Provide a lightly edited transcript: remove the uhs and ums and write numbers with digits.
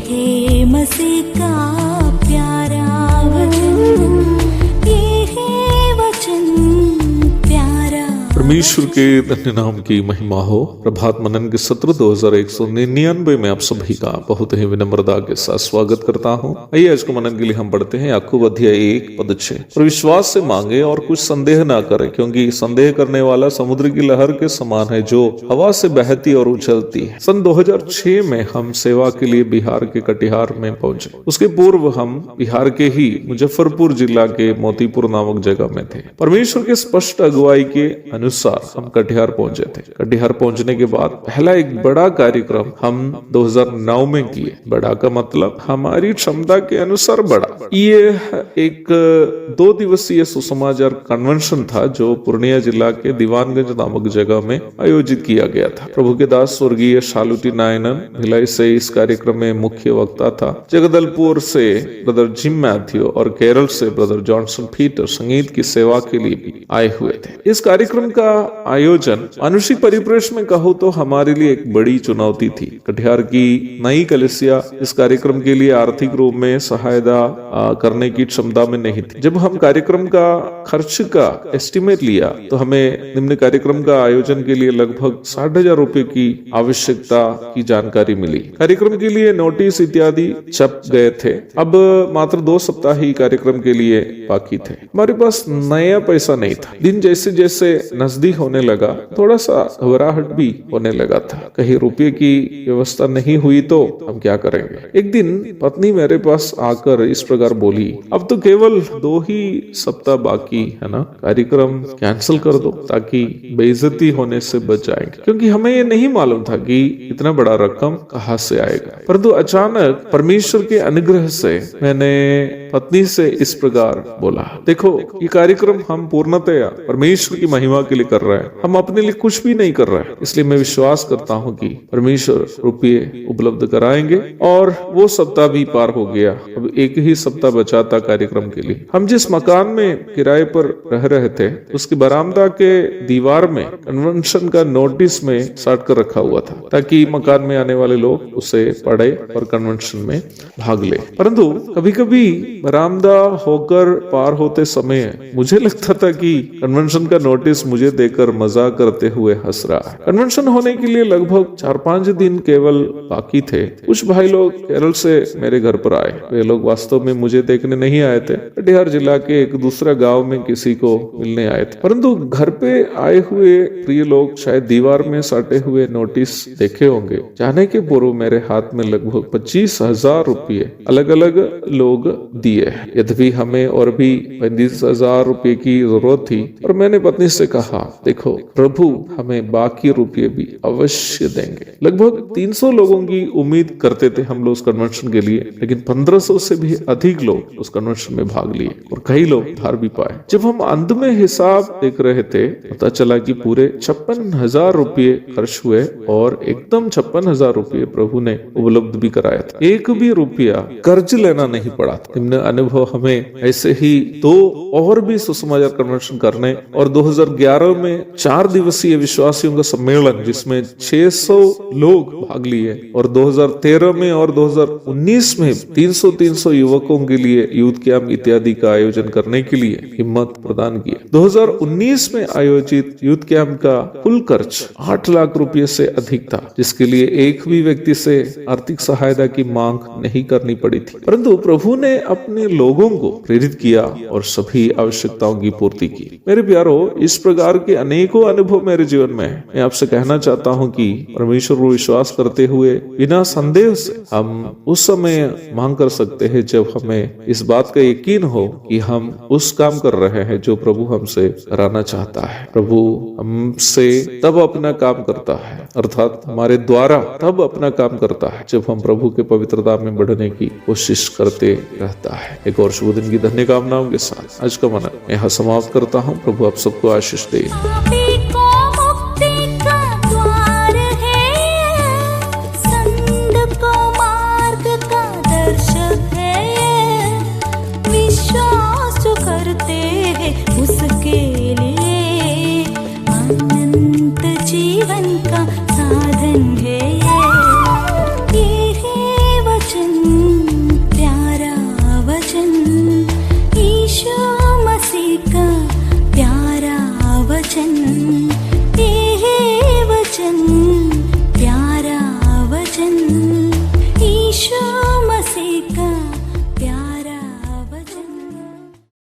है मसीह का प्यारा वचन, ये है वचन प्यारा। परमेश्वर के धन्य नाम की महिमा हो। प्रभात मनन के सत्र 2199 में आप सभी का बहुत ही विनम्रता के साथ स्वागत करता हूँ। आइए आज को मनन के लिए हम पढ़ते हैं याकूब अध्याय 1:6। और विश्वास से मांगे और कुछ संदेह ना करे, क्योंकि संदेह करने वाला समुद्र की लहर के समान है जो हवा से बहती और उछलती है। सन 2006 में हम सेवा के लिए बिहार के कटिहार में पहुंचे। उसके पूर्व हम बिहार के ही मुजफ्फरपुर जिला के मोतीपुर नामक जगह में थे। परमेश्वर के स्पष्ट अगुवाई के अनुसार हम कटिहार पहुंचे थे। कटिहार पहुंचने के बाद पहला एक बड़ा कार्यक्रम हम 2009 में किए। बड़ा का मतलब हमारी क्षमता के अनुसार बड़ा। ये एक 2 दिवसीय सुसमाचार कन्वेंशन था जो पूर्णिया जिला के दीवानगंज नामक जगह में आयोजित किया गया था। प्रभु के दास स्वर्गीय शालुटी नायनन भिलाई से इस कार्यक्रम में मुख्य वक्ता था। जगदलपुर से ब्रदर जिम मैथ्यू और केरल से ब्रदर जॉनसन पीटर संगीत की सेवा के लिए भी आए हुए थे। इस कार्यक्रम का आयोजन मानुषिक परिप्रेक्ष्य में कहूँ तो हमारे लिए एक बड़ी चुनौती थी। कटिहार की नई कलीसिया इस कार्यक्रम के लिए आर्थिक रूप में सहायता करने की क्षमता में नहीं थी। जब हम कार्यक्रम का खर्च का एस्टिमेट लिया तो हमें निम्न कार्यक्रम का आयोजन के लिए लगभग 60,000 रुपए की आवश्यकता की जानकारी मिली। कार्यक्रम के लिए नोटिस इत्यादि छप गए थे। अब मात्र 2 सप्ताह ही कार्यक्रम के लिए बाकी थे। हमारे पास नया पैसा नहीं था। दिन जैसे जैसे नजदीक होने लगा थोड़ा सा घबराहट भी होने लगा था। कहीं रुपये की व्यवस्था नहीं हुई तो हम क्या करेंगे। एक दिन पत्नी मेरे पास आकर इस प्रकार बोली, अब तो केवल 2 ही सप्ताह बाकी है ना, कार्यक्रम कैंसिल कर दो ताकि बेइज्जती होने से बच जाएंगे। क्योंकि हमें ये नहीं मालूम था कि इतना बड़ा रकम कहाँ से आएगा। परंतु अचानक परमेश्वर के अनुग्रह से मैंने पत्नी से इस प्रकार बोला, देखो ये कार्यक्रम हम पूर्णतया परमेश्वर की महिमा के लिए कर रहे हैं। हम अपने लिए कुछ भी नहीं कर रहे हैं। इसलिए मैं विश्वास करता हूँ कि परमेश्वर रुपये उपलब्ध कराएंगे। और वो सप्ताह भी पार हो गया। अब एक ही सप्ताह बचा था कार्यक्रम के लिए। हम जिस मकान में किराए पर रह रहे थे उसकी बरामदा के दीवार में कन्वेंशन का नोटिस में साट कर रखा हुआ था ताकि मकान में आने वाले लोग उसे पढ़े और कन्वेंशन में भाग ले। परंतु कभी कभी बरामदा होकर पार होते समय मुझे लगता था कि कन्वेंशन का नोटिस मुझे देकर मजाक करते हुए हंस रहा है। कन्वेंशन होने के लिए लगभग 4-5 दिन केवल बाकी थे। कुछ भाई लोग केरल से मेरे घर पर आए। वे लोग वास्तव में मुझे देखने नहीं आए थे। कटिहार जिला के एक दूसरा गांव में किसी को मिलने आए थे। परंतु घर पे आए हुए प्रिय लोग शायद दीवार में साटे हुए नोटिस देखे होंगे। जाने के पूर्व मेरे हाथ में लगभग 25,000 रुपये अलग अलग लोग दिए। यद्यपि हमें और भी 35,000 रुपये की जरूरत थी। और मैंने पत्नी से कहा, देखो प्रभु हमें बाकी रुपये भी अवश्य देंगे। लगभग 300 लोगों की उम्मीद करते थे हम लोग उस कन्वेंशन के लिए, लेकिन 1500 से भी अधिक लोग उस कन्वेंशन में भाग लिए और कई लोग हार भी पाए। जब हम अंत में हिसाब देख रहे थे पता चला कि पूरे 56,000 रुपये खर्च हुए और एकदम 56,000 रुपये प्रभु ने उपलब्ध भी कराया था। एक भी रुपया कर्ज लेना नहीं पड़ा था। निम्न अनुभव हमें ऐसे ही 2 और भी सुसमाचार कन्वेंशन करने और 2011 में 4 दिवसीय विश्वासियों का सम्मेलन जिसमें 600 लोग भाग लिए और 2013 में और 2019 में 300 युवकों के लिए यूथ कैंप इत्यादि का आयोजन करने के लिए हिम्मत प्रदान किया। 2019 में आयोजित यूथ कैंप का कुल खर्च 8 लाख रुपए से अधिक था, जिसके लिए एक भी व्यक्ति से आर्थिक सहायता की मांग नहीं करनी पड़ी थी। परंतु प्रभु ने अपने लोगों को प्रेरित किया और सभी आवश्यकताओं की पूर्ति की। मेरे प्यारो, इस प्रकार के अनेकों अनुभव मेरे जीवन में है। मैं आपसे कहना चाहता हूँ कि परमेश्वर को विश्वास करते हुए बिना संदेह से हम उस समय मांग कर सकते हैं जब हमें इस बात का यकीन हो कि हम उस काम कर रहे हैं जो प्रभु हमसे कराना चाहता है। प्रभु हमसे तब अपना काम करता है, अर्थात हमारे द्वारा तब अपना काम करता है जब हम प्रभु के पवित्रता में बढ़ने की कोशिश करते रहता है। एक और शुभ दिन की धन्य कामनाओं के साथ आज का मनन यहाँ समाप्त करता हूँ। प्रभु आप सबको आशीष दे। उसके लिए अनंत जीवन का साधन है ये है वचन। वचन, ये है वचन